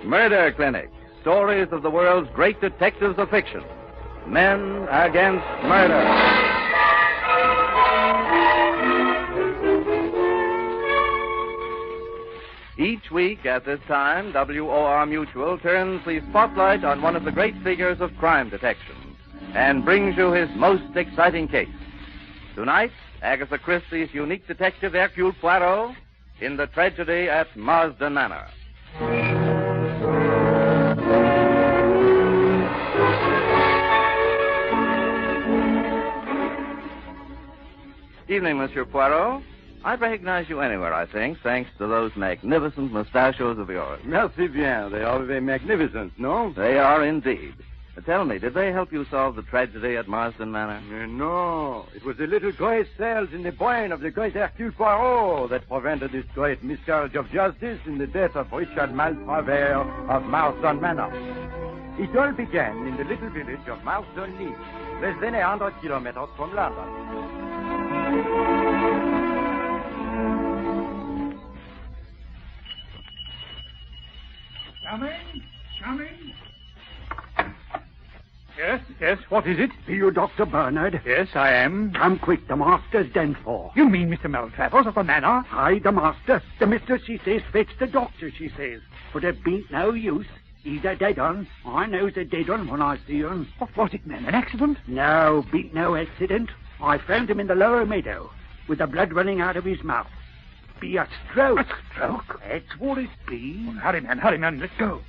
Murder Clinic. Stories of the world's great detectives of fiction. Men Against Murder. Each week at this time, WOR Mutual turns the spotlight on one of the great figures of crime detection and brings you his most exciting case. Tonight, Agatha Christie's unique detective Hercule Poirot in the tragedy at Marsden Manor. Evening, Monsieur Poirot. I'd recognize you anywhere, I think, thanks to those magnificent mustachios of yours. Merci bien. They are very magnificent, no? They are indeed. Tell me, did they help you solve the tragedy at Marsden Manor? No. It was the little gray cells in the brain of the great Hercule Poirot that prevented this great miscarriage of justice in the death of Richard Maltravers of Marsden Manor. It all began in the little village of Marsden, less than 100 kilometers from London. Coming. Yes, what is it? Are you Dr. Bernard? Yes, I am. Come quick, the master's done for. You mean Mr. Maltravers of the Manor? Aye, the master. The mistress, she says, fetch the doctor, she says. But it bean't no use. He's a dead un. I knows a dead un when I see un. What was it, man? An accident? No, bean't no accident. I found him in the lower meadow, with the blood running out of his mouth. Be a stroke. A stroke? That's what it be. Well, hurry, man, let's go.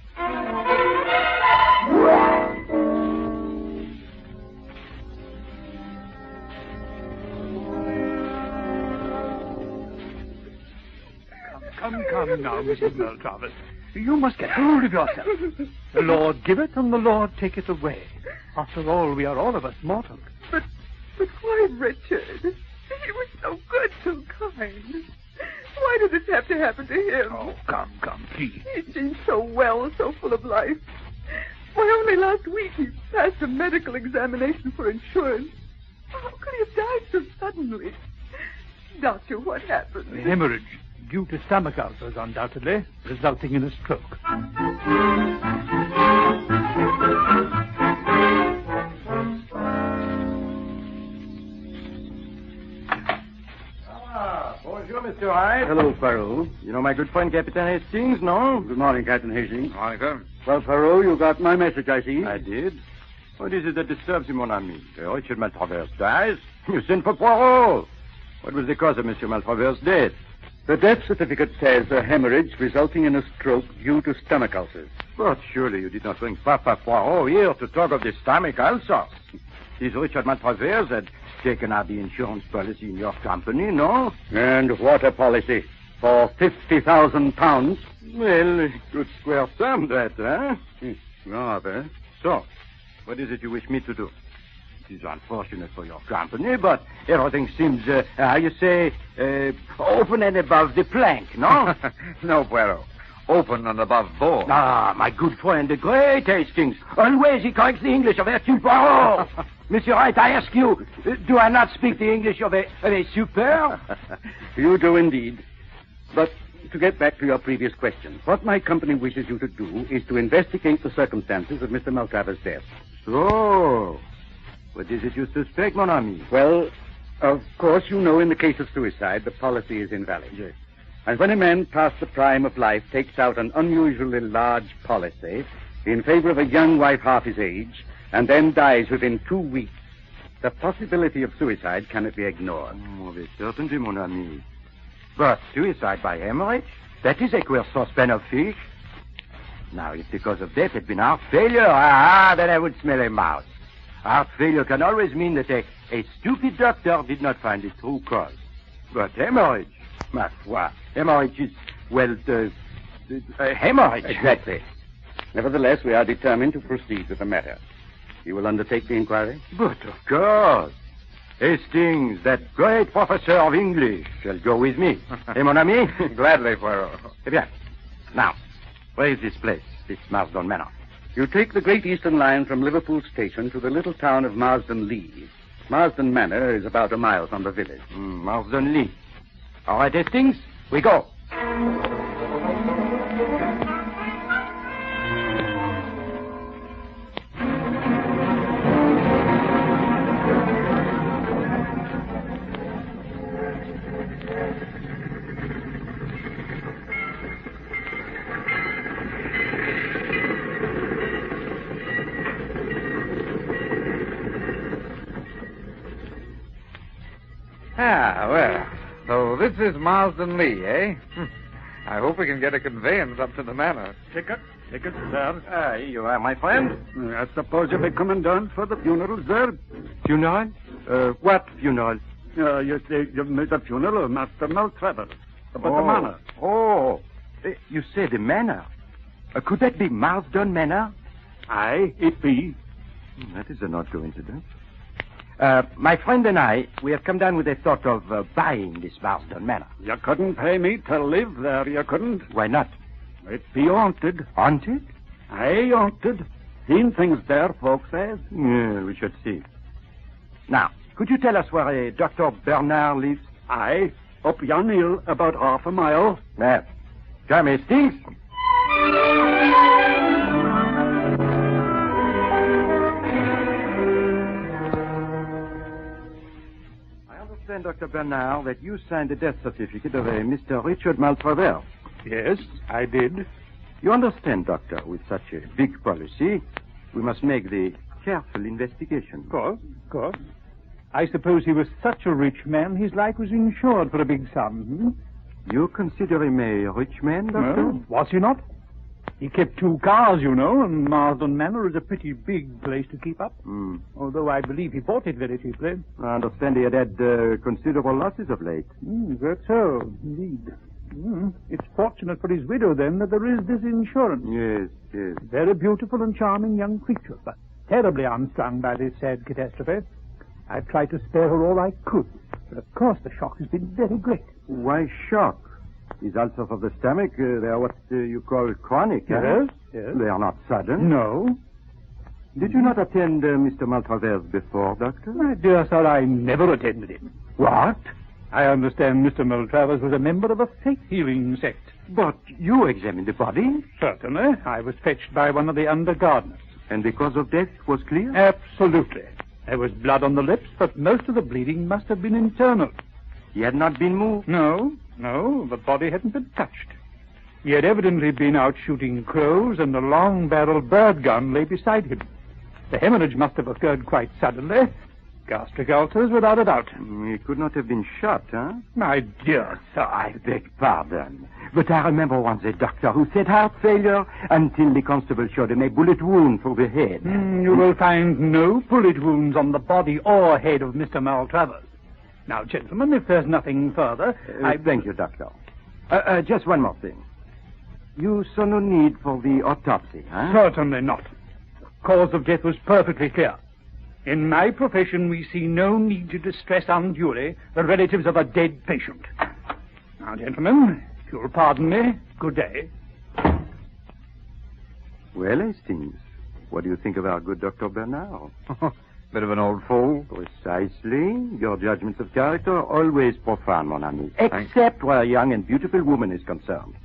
Come now, Mrs. Maltravers. You must get hold of yourself. The Lord give it and the Lord take it away. After all, we are all of us mortal. But why, Richard? He was so good, so kind. Why did this have to happen to him? Oh, come, please. He seemed so well, so full of life. Why, only last week he passed a medical examination for insurance. How could he have died so suddenly? Doctor, what happened? Hemorrhage due to stomach ulcers, undoubtedly, resulting in a stroke. Bonjour, Mr. Hyde. Hello, Poirot. You know my good friend Captain Hastings, no? Good morning, Captain Hastings. Morning, sir. Well, Poirot, you got my message, I see. I did. What is it that disturbs you, mon ami? Richard Maltravers dies? You sent for Poirot. What was the cause of Monsieur Maltravers' death? The death certificate says a hemorrhage resulting in a stroke due to stomach ulcers. But surely you did not bring Papa Poirot here to talk of the stomach ulcers. This Richard Maltravers had taken out the insurance policy in your company, no? And what a policy. For £50,000. Well, a good square sum, that, huh? Rather. So, what is it you wish me to do? It is unfortunate for your company, but everything seems, open and above the plank, no? No, Poirot. Open and above board. Ah, my good friend, the great Hastings. Always he corrects the English of Hercule Poirot. Monsieur Wright, I ask you, do I not speak the English of a super? You do indeed. But to get back to your previous question, what my company wishes you to do is to investigate the circumstances of Mr. Maltravers' death. So, what is it you suspect, mon ami? Well, of course, you know in the case of suicide, the policy is invalid. Yes. And when a man past the prime of life takes out an unusually large policy in favor of a young wife half his age and then dies within 2 weeks, the possibility of suicide cannot be ignored. Oh, with certainty, mon ami. But suicide by hemorrhage? That is a queer suspense of fish. Now, if the cause of death had been heart failure, then I would smell a mouse. Heart failure can always mean that a stupid doctor did not find the true cause. But hemorrhage, ma foi, hemorrhage is, well, hemorrhage. Exactly. Nevertheless, we are determined to proceed with the matter. You will undertake the inquiry? But of course. Hastings, that great professor of English, shall go with me. Eh, mon ami? Gladly, Poirot. Eh bien. Now, where is this place, this Marsden Manor? You take the Great Eastern Line from Liverpool Station to the little town of Marsden Lee. Marsden Manor is about a mile from the village. Marsden Lee. All right, Hastings, we go. Well, so this is Marsden Lee, eh? I hope we can get a conveyance up to the manor. Ticket, sir. Here you are, my friend. I suppose you'll be coming down for the funeral, sir? Funeral? What funeral? You say you've made a funeral of Master Maltravers. About the manor. Oh, you say the manor? Could that be Marsden Manor? Aye, it be. That is an odd coincidence. My friend and I, we have come down with a thought of buying this Marsden Manor. You couldn't pay me to live there, you couldn't. Why not? It be haunted. Haunted? Aye, haunted. Seen things there, folks says. Yeah, we should see. Now, could you tell us where a Dr. Bernard lives? Aye, up yon hill, about half a mile. Come, Hastings. Dr. Bernard, that you signed the death certificate of a Mr. Richard Maltravers. Yes, I did. You understand, Doctor, with such a big policy, we must make the careful investigation. Of course. I suppose he was such a rich man, his life was insured for a big sum. You consider him a rich man, Doctor? Well, was he not? He kept 2 cars, you know, and Marsden Manor is a pretty big place to keep up. Although I believe he bought it very cheaply. I understand he had considerable losses of late. That's so, indeed. It's fortunate for his widow, then, that there is this insurance. Yes. Very beautiful and charming young creature, but terribly unstrung by this sad catastrophe. I've tried to spare her all I could, but of course the shock has been very great. Why shock? His ulcers of the stomach, they are what you call chronic, Yes. They are not sudden. No. Did you not attend Mr. Maltravers before, Doctor? My dear sir, I never attended him. What? I understand Mr. Maltravers was a member of a faith-healing sect. But you examined the body? Certainly. I was fetched by one of the under-gardeners. And the cause of death was clear? Absolutely. There was blood on the lips, but most of the bleeding must have been internal. He had not been moved? No, the body hadn't been touched. He had evidently been out shooting crows, and a long-barreled bird gun lay beside him. The hemorrhage must have occurred quite suddenly. Gastric ulcers, without a doubt. He could not have been shot, huh? My dear sir, I beg pardon. But I remember once a doctor who said heart failure until the constable showed him a bullet wound through the head. You will find no bullet wounds on the body or head of Mr. Maltravers. Now, gentlemen, if there's nothing further, Thank you, Doctor. Just one more thing. You saw no need for the autopsy, huh? Certainly not. The cause of death was perfectly clear. In my profession, we see no need to distress unduly the relatives of a dead patient. Now, gentlemen, if you'll pardon me, good day. Well, Hastings, what do you think of our good Dr. Bernard? Bit of an old fool. Precisely. Your judgments of character are always profound, mon ami. Except where a young and beautiful woman is concerned.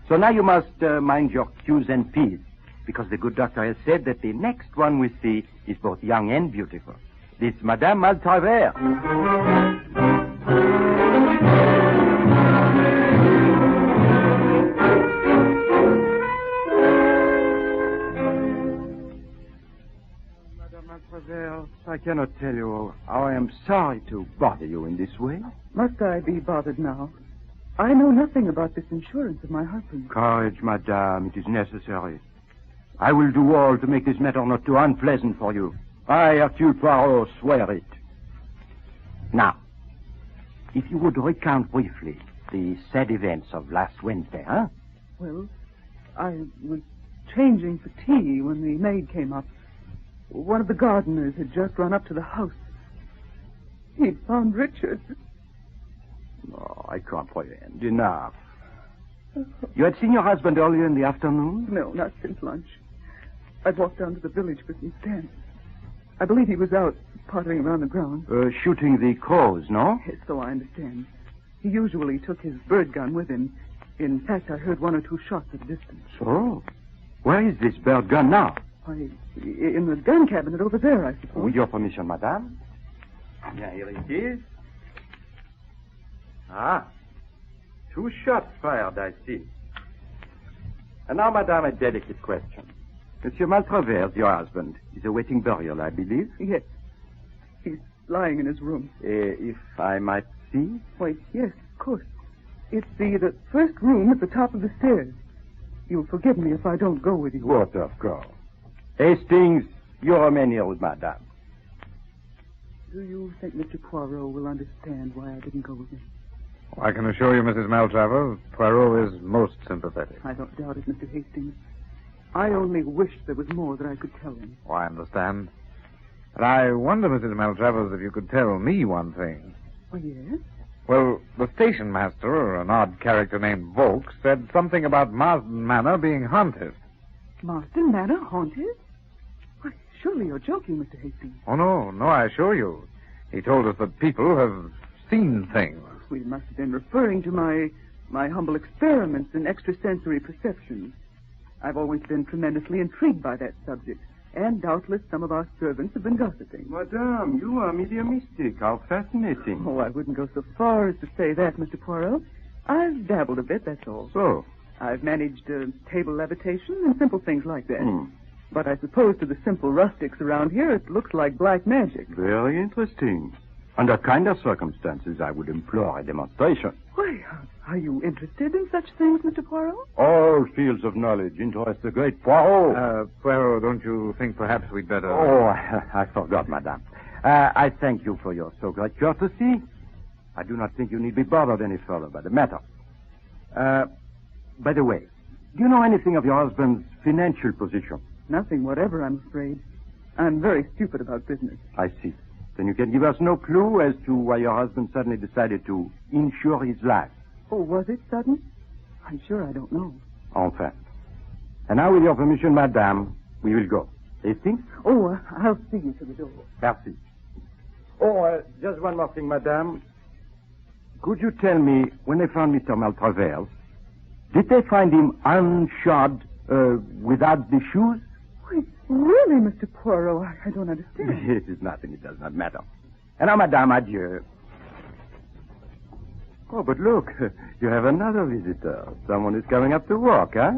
So now you must mind your Q's and P's, because the good doctor has said that the next one we see is both young and beautiful. This Madame Maltravers. I cannot tell you how I am sorry to bother you in this way. Must I be bothered now? I know nothing about this insurance of my husband. Courage, madame, it is necessary. I will do all to make this matter not too unpleasant for you. I, Hercule Poirot, swear it. Now, if you would recount briefly the sad events of last Wednesday, huh? Well, I was changing for tea when the maid came up. One of the gardeners had just run up to the house. He'd found Richard. Oh, I comprehend. Enough. You had seen your husband earlier in the afternoon? No, not since lunch. I'd walked down to the village for some stamps. I believe he was out pottering around the grounds. Shooting the crows, no? Yes, so I understand. He usually took his bird gun with him. In fact, I heard 1 or 2 shots at a distance. So? Where is this bird gun now? Why, in the gun cabinet over there, I suppose. With your permission, madame. Yeah, here it is. Ah. 2 shots fired, I see. And now, madame, a delicate question. Monsieur Maltravers, your husband, is awaiting burial, I believe? Yes. He's lying in his room. If I might see? Why, yes, of course. It's the first room at the top of the stairs. You'll forgive me if I don't go with you. What, of course. Hastings, you remain here with Madame. Do you think Mr. Poirot will understand why I didn't go with him? I can assure you, Mrs. Maltravers, Poirot is most sympathetic. I don't doubt it, Mr. Hastings. I only wish there was more that I could tell him. Oh, I understand. But I wonder, Mrs. Maltravers, if you could tell me one thing. Oh, yes? Well, the station master, an odd character named Volk, said something about Marsden Manor being haunted. Marsden Manor haunted? Why, surely you're joking, Mr. Hastings. Oh, no, I assure you. He told us that people have seen things. We must have been referring to my humble experiments in extrasensory perception. I've always been tremendously intrigued by that subject, and doubtless some of our servants have been gossiping. Madame, you are mediumistic. How fascinating. Oh, I wouldn't go so far as to say that, Mr. Poirot. I've dabbled a bit, that's all. So? I've managed table levitation and simple things like that. But I suppose to the simple rustics around here, it looks like black magic. Very interesting. Under kinder circumstances, I would implore a demonstration. Why, are you interested in such things, Mr. Poirot? All fields of knowledge interest the great Poirot. Poirot, don't you think perhaps we'd better... Oh, I forgot, Madame. I thank you for your so great courtesy. I do not think you need be bothered any further by the matter. By the way, do you know anything of your husband's financial position? Nothing whatever, I'm afraid. I'm very stupid about business. I see. Then you can give us no clue as to why your husband suddenly decided to insure his life. Oh, was it sudden? I'm sure I don't know. Enfin. And now, with your permission, Madame, we will go. Hastings? Oh, I'll see you to the door. Merci. Oh, just one more thing, Madame. Could you tell me, when they found Mr. Maltravers, did they find him unshod, without the shoes? Wait, really, Mr. Poirot? I don't understand. It is nothing. It does not matter. And now, Madame, adieu. Oh, but look, you have another visitor. Someone is coming up to walk, huh?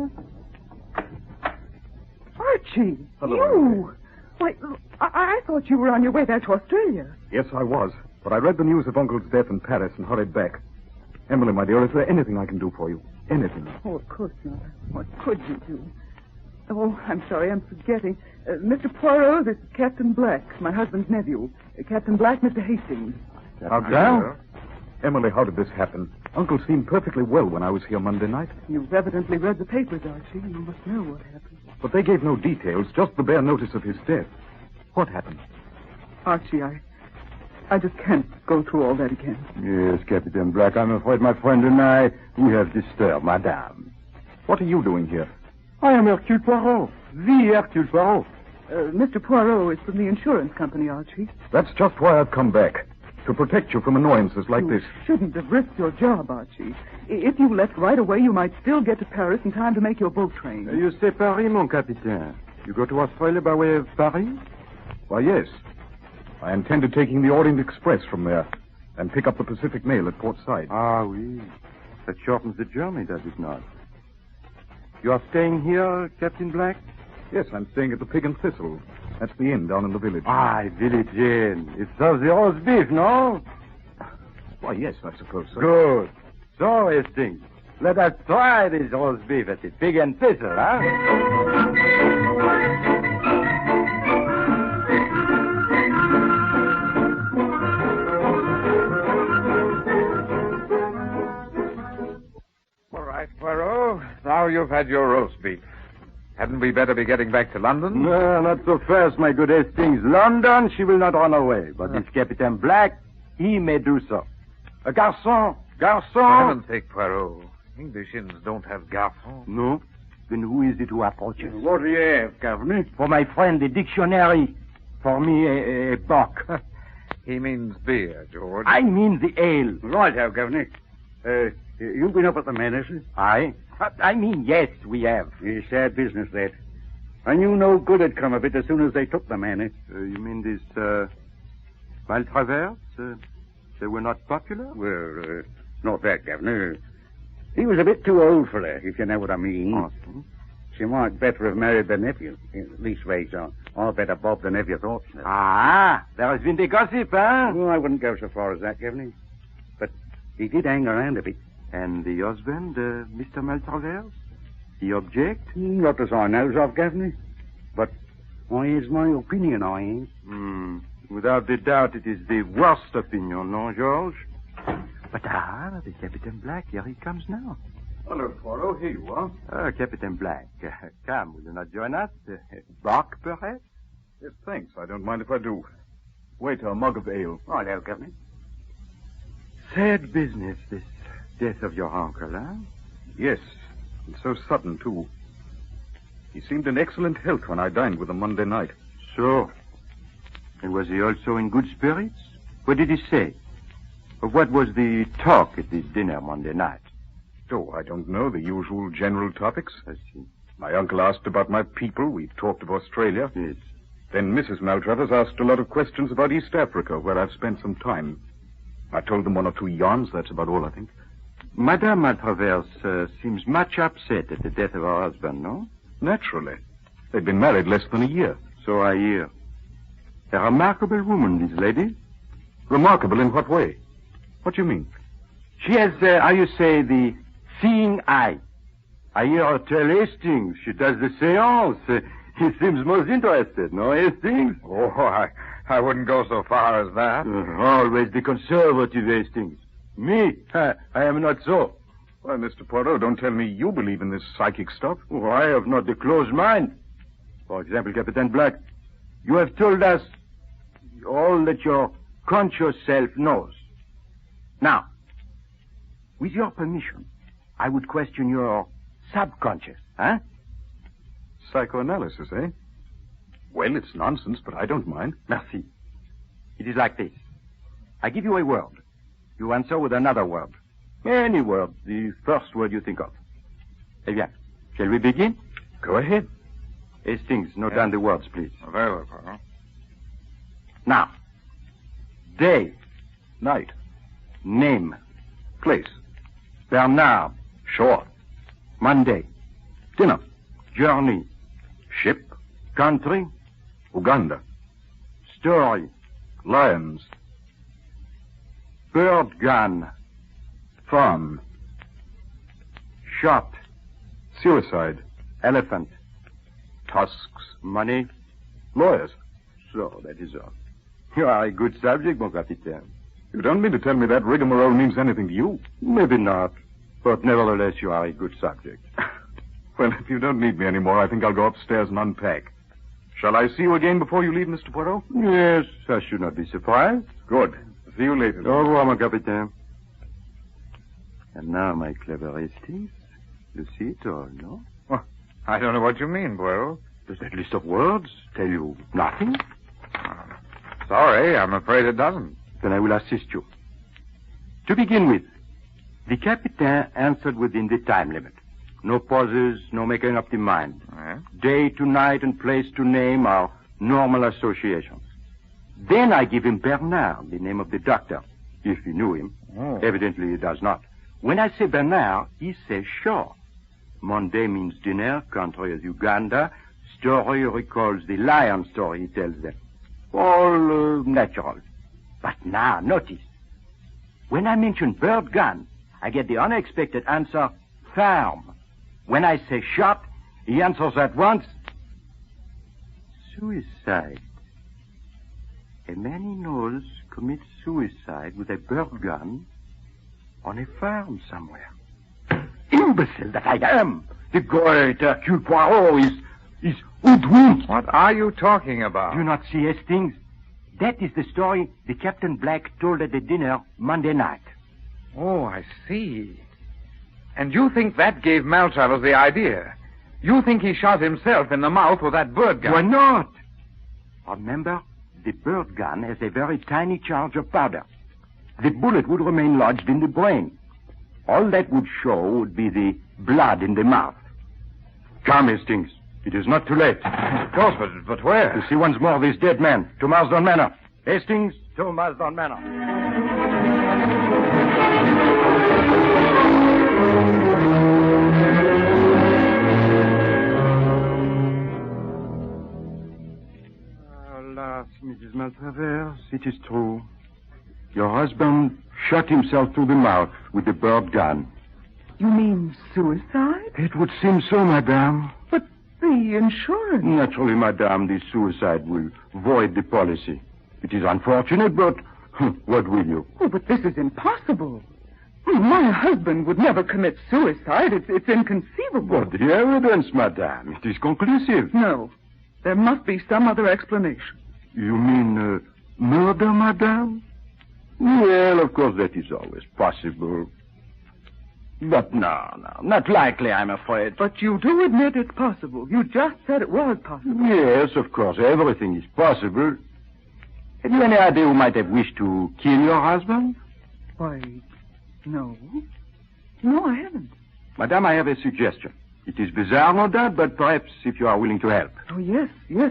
Archie! Hello, You! Why, I thought you were on your way back to Australia. Yes, I was. But I read the news of Uncle's death in Paris and hurried back. Emily, my dear, is there anything I can do for you? Anything? Oh, of course not. What could you do? Oh, I'm sorry, I'm forgetting. Mr. Poirot, this is Captain Black, my husband's nephew. Captain Black, Mr. Hastings. How down? Emily, how did this happen? Uncle seemed perfectly well when I was here Monday night. You've evidently read the papers, Archie. You must know what happened. But they gave no details, just the bare notice of his death. What happened? Archie, I just can't go through all that again. Yes, Captain Black, I'm afraid my friend and I, we have disturbed Madame. What are you doing here? I am Hercule Poirot, the Hercule Poirot. Mr. Poirot is from the insurance company, Archie. That's just why I've come back. To protect you from annoyances like this. You shouldn't have risked your job, Archie. If you left right away, you might still get to Paris in time to make your boat train. You say Paris, mon capitaine. You go to Australia by way of Paris? Why, yes. I intended taking the Orient Express from there and pick up the Pacific Mail at Port Said. Ah, oui. That shortens the journey, does it not? You are staying here, Captain Black? Yes, I'm staying at the Pig and Thistle. That's the inn down in the village. Ah, village inn. It serves the roast beef, no? Why, yes, I suppose so. Good. So, Hastings, let us try this roast beef at the Pig and Thistle, huh? All right, Poirot. Now you've had your roast beef. Hadn't we better be getting back to London? No, not so fast, my good Hastings. London, she will not run away. But this Captain Black, he may do so. Garçon! For heaven's sake, Poirot. English inns don't have garçons. No? Then who is it who approaches? What do you have, Governor? For my friend, the dictionary. For me, a bock. He means beer, George. I mean the ale. Right-o, Governor. You've been up at the Manor, sir? I mean, yes, we have. Sad business, that. I knew no good had come of it as soon as they took the Manor. You mean this, Maltravers? They were not popular? Well, not that, Governor. He was a bit too old for her, if you know what I mean. Awesome. She might better have married the nephew. At least, I'll better Bob the nephew thought so. Ah, there has been the gossip, huh? Well, I wouldn't go so far as that, Governor. But He did hang around a bit. And the husband, Mr. Maltravers? The object? Not as I knows of, Governor. But I is my opinion, I ain't. Without a doubt, it is the worst opinion, no, George? But the Captain Black, here he comes now. Hello, Poirot. Here you are. Captain Black, come, will you not join us? Bark, perhaps? Yes, thanks. I don't mind if I do. Wait, a mug of ale. Oh, hello, Governor. Sad business, this death of your uncle, huh? Yes, and so sudden, too. He seemed in excellent health when I dined with him Monday night. So? And was he also in good spirits? What did he say? Or what was the talk at the dinner Monday night? Oh, I don't know. The usual general topics. I see. My uncle asked about my people. We talked of Australia. Yes. Then Mrs. Maltravers asked a lot of questions about East Africa, where I've spent some time. I told them one or two yarns. That's about all, I think. Madame Maltravers seems much upset at the death of her husband, no? Naturally. They'd been married less than a year. So I hear. A remarkable woman, this lady. Remarkable in what way? What do you mean? She has, how you say, the seeing eye. I hear her tell Hastings. She does the seance. He seems most interested, no, Hastings? Oh, I wouldn't go so far as that. Always the conservative Hastings. Me? I am not so. Why, Mr. Poirot, don't tell me you believe in this psychic stuff. Oh, I have not the closed mind. For example, Captain Black, you have told us all that your conscious self knows. Now, with your permission, I would question your subconscious, huh? Psychoanalysis, eh? Well, it's nonsense, but I don't mind. Merci. It is like this. I give you a word. You answer with another word. Any word, the first word you think of. Eh bien, shall we begin? Go ahead. Hastings, note down the words, please. Very well, Poirot. Now, day, Night. name, Place. Bernard, Shore. Monday, Dinner. journey, Ship. country, Uganda. story, Lions. bird gun, Farm. shot, Suicide. elephant, Tusks. money. Lawyers. So, that is all. You are a good subject, mon capitaine. You don't mean to tell me that rigmarole means anything to you? Maybe not, but nevertheless you are a good subject. Well, if you don't need me anymore, I think I'll go upstairs and unpack. Shall I see you again before you leave, Mr. Poirot? Yes, I should not be surprised. Good. See you later. Au revoir, mon capitaine. And now, my clever Hastings, you see it or no? Well, I don't know what you mean, Poirot. Does that list of words tell you nothing? Sorry, I'm afraid it doesn't. Then I will assist you. To begin with, the captain answered within the time limit. No pauses, no making up the mind. Eh? Day to night and place to name are normal associations. Then I give him Bernard, the name of the doctor, if he knew him. Oh. Evidently he does not. When I say Bernard, he says shore. Monday means dinner, country is Uganda. Story recalls the lion story he tells them. All natural. But now, notice. When I mention bird gun, I get the unexpected answer, farm. When I say shot, he answers at once, suicide. A man he knows commits suicide with a bird gun on a farm somewhere. Imbecile that I am! The great Hercule Poirot is hoodwinked. What are you talking about? Do you not see Hastings? That is the story the Captain Black told at the dinner Monday night. Oh, I see. And you think that gave Maltravers the idea? You think he shot himself in the mouth with that bird gun? Why not? Remember, the bird gun has a very tiny charge of powder. The bullet would remain lodged in the brain. All that would show would be the blood in the mouth. Come, Hastings. It is not too late. Of course, but where? To see once more this dead man. To Marsden Manor. Hastings, to Marsden Manor. Alas, Mrs. Maltravers, it is true. Your husband shot himself through the mouth with the bird gun. You mean suicide? It would seem so, madame. But the insurance... Naturally, madame, the suicide will void the policy. It is unfortunate, but what will you? Oh, but this is impossible. My husband would never commit suicide. It's inconceivable. But the evidence, madame, it is conclusive. No. There must be some other explanation. You mean murder, madame? Well, of course, that is always possible. But no, not likely, I'm afraid. But you do admit it's possible. You just said it was possible. Yes, of course, everything is possible. Have you any idea who might have wished to kill your husband? Why, no. No, I haven't. Madame, I have a suggestion. It is bizarre, no doubt, but perhaps if you are willing to help. Oh, yes,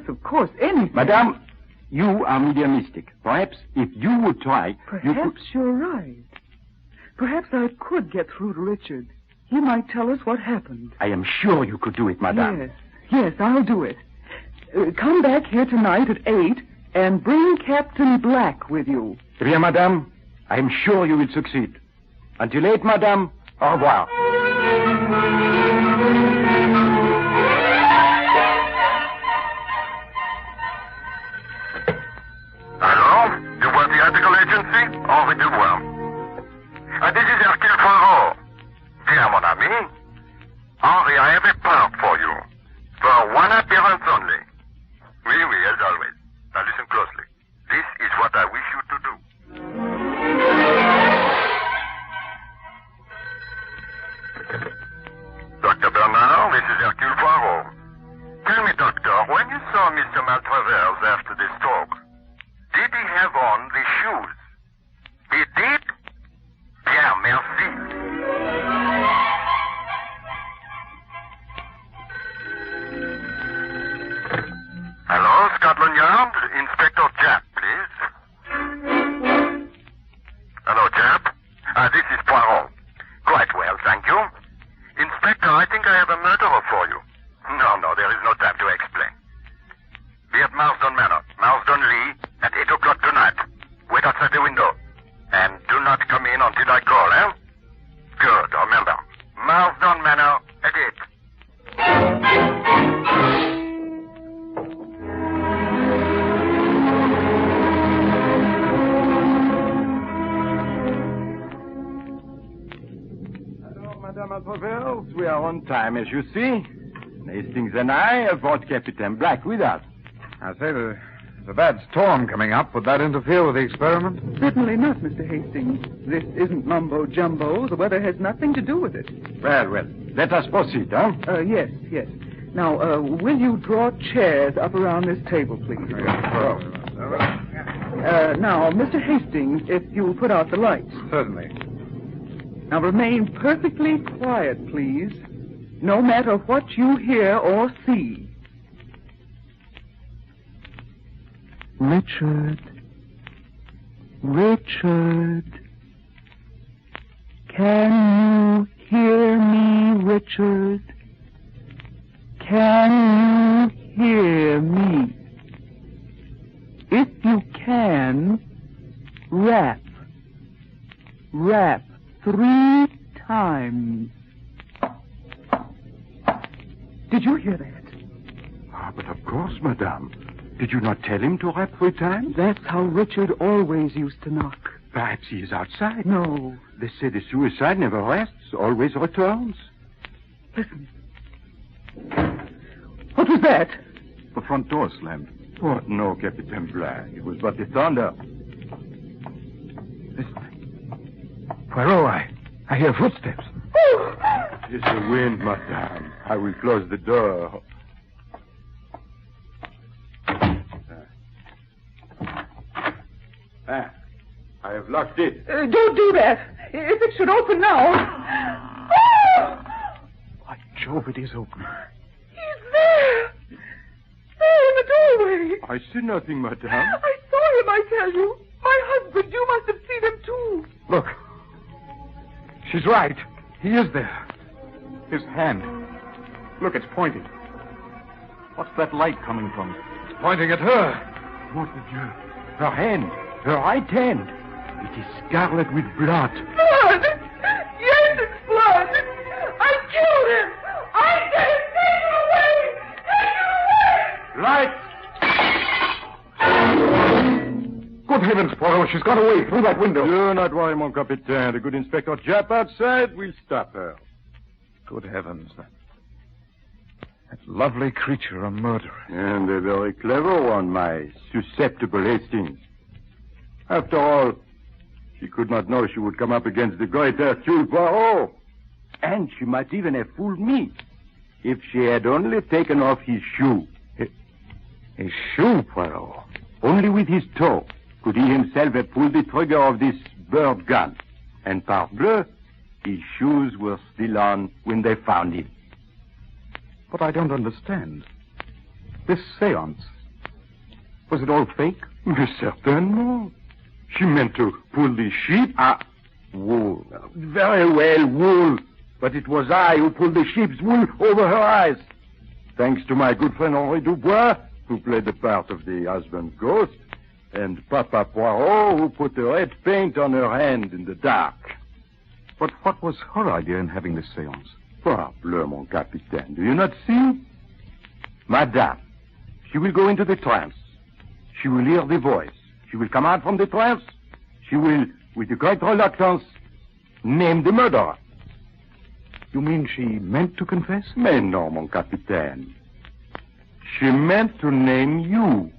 of course, anything. Madame, you are mediumistic. Perhaps if you would try... Perhaps you're right. Perhaps I could get through to Richard. He might tell us what happened. I am sure you could do it, madame. Yes, I'll do it. Come back here tonight at 8 and bring Captain Black with you. Bien, madame. I am sure you will succeed. Until 8, madame. Au revoir. Hello? You were the article agency? Au revoir. This is Hercule Poirot. Dear mon ami, Henri, I have a part for you. For one appearance only. Oui, as always. Now listen closely. This is what I wish you to do. Dr. Bernard, this is Hercule Poirot. Tell me, doctor, when you saw Mr. Maltravers after the stroke, did he have on the shoes? He did? Bien, merci. Hello, Scotland Yard. Inspector Japp, please. Hello, Japp. This is Poirot. Quite well, thank you. Inspector, I think I have a murderer for you. No, there is no time to explain. Be at Marsden Manor, Marsden Lee, at 8 o'clock tonight. Wait outside the window. And do not come in until I call, eh? Good, remember. Marsden Manor at 8. Hello, Madame Maltravers. We are on time, as you see. Hastings and I have brought Captain Black with us. I say, there's a bad storm coming up. Would that interfere with the experiment? Certainly not, Mr. Hastings. This isn't mumbo-jumbo. The weather has nothing to do with it. Well, let us proceed, huh? Yes. Now, will you draw chairs up around this table, please? Now, Mr. Hastings, if you'll put out the lights. Certainly. Now, remain perfectly quiet, please. No matter what you hear or see. Richard. Can you hear me, Richard? Can you hear me? If you can, rap. Rap 3 times. Did you hear that? But of course, madame. Did you not tell him to rap 3 times? That's how Richard always used to knock. Perhaps he is outside. No. They say the suicide never rests, always returns. Listen. What was that? The front door slammed. Oh, no, Captain Black. It was but the thunder. Listen. Poirot, I hear footsteps. It's the wind, madame. I will close the door. I have locked it. Don't do that. If it should open now. By Jove, it is open. He's there. There in the doorway. I see nothing, madame. I saw him, I tell you. My husband, you must have seen him too. Look. She's right. He is there. His hand. Look, it's pointing. What's that light coming from? It's pointing at her. What did you... Her hand. Her right hand. It is scarlet with blood. Blood! Yes, it's blood! I killed him! I did it! Take him away! Take him away! Light! Good heavens, Poirot, she's got away through that window. Do not worry, mon capitaine. The good Inspector Japp outside will stop her. Good heavens. That lovely creature, a murderer. And a very clever one, my susceptible Hastings. After all, she could not know she would come up against the great Hercule Poirot. And she might even have fooled me if she had only taken off his shoe. His shoe, Poirot? Only with his toe could he himself have pulled the trigger of this bird gun. And parbleu, his shoes were still on when they found him. But I don't understand. This seance, was it all fake? Mais certainement. She meant to pull the sheep. Wool. Very well, wool. But it was I who pulled the sheep's wool over her eyes. Thanks to my good friend Henri Dubois, who played the part of the husband's ghost, and Papa Poirot, who put the red paint on her hand in the dark. But what was her idea in having this seance? Parbleu, mon capitaine. Do you not see? Madame, she will go into the trance. She will hear the voice. She will come out from the trance. She will, with a great reluctance, name the murderer. You mean she meant to confess? Mais non, mon capitaine. She meant to name you.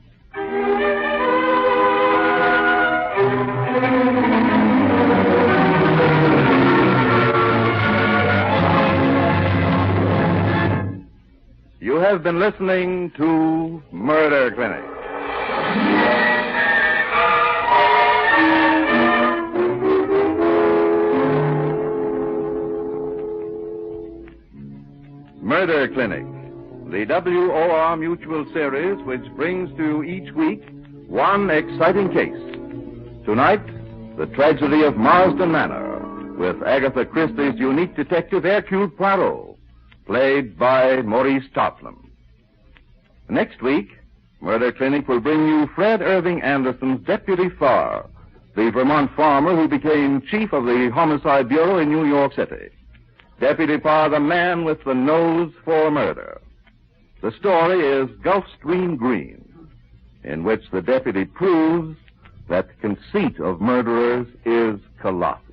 You have been listening to Murder Clinic. Murder Clinic, the WOR Mutual series which brings to you each week one exciting case. Tonight, the tragedy of Marsden Manor, with Agatha Christie's unique detective Hercule Poirot, played by Maurice Tarplin. Next week, Murder Clinic will bring you Fred Irving Anderson's Deputy Farr, the Vermont farmer who became chief of the Homicide Bureau in New York City. Deputy Parr, the man with the nose for murder. The story is Gulfstream Green, in which the deputy proves that the conceit of murderers is colossal.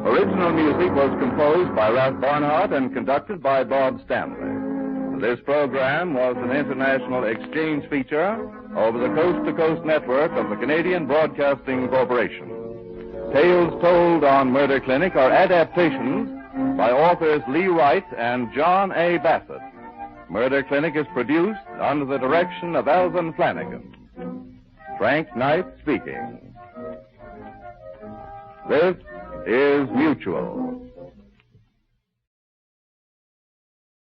Original music was composed by Ralph Barnhart and conducted by Bob Stanley. This program was an international exchange feature over the coast-to-coast network of the Canadian Broadcasting Corporation. Tales told on Murder Clinic are adaptations by authors Lee Wright and John A. Bassett. Murder Clinic is produced under the direction of Alvin Flanagan. Frank Knight speaking. This is Mutual.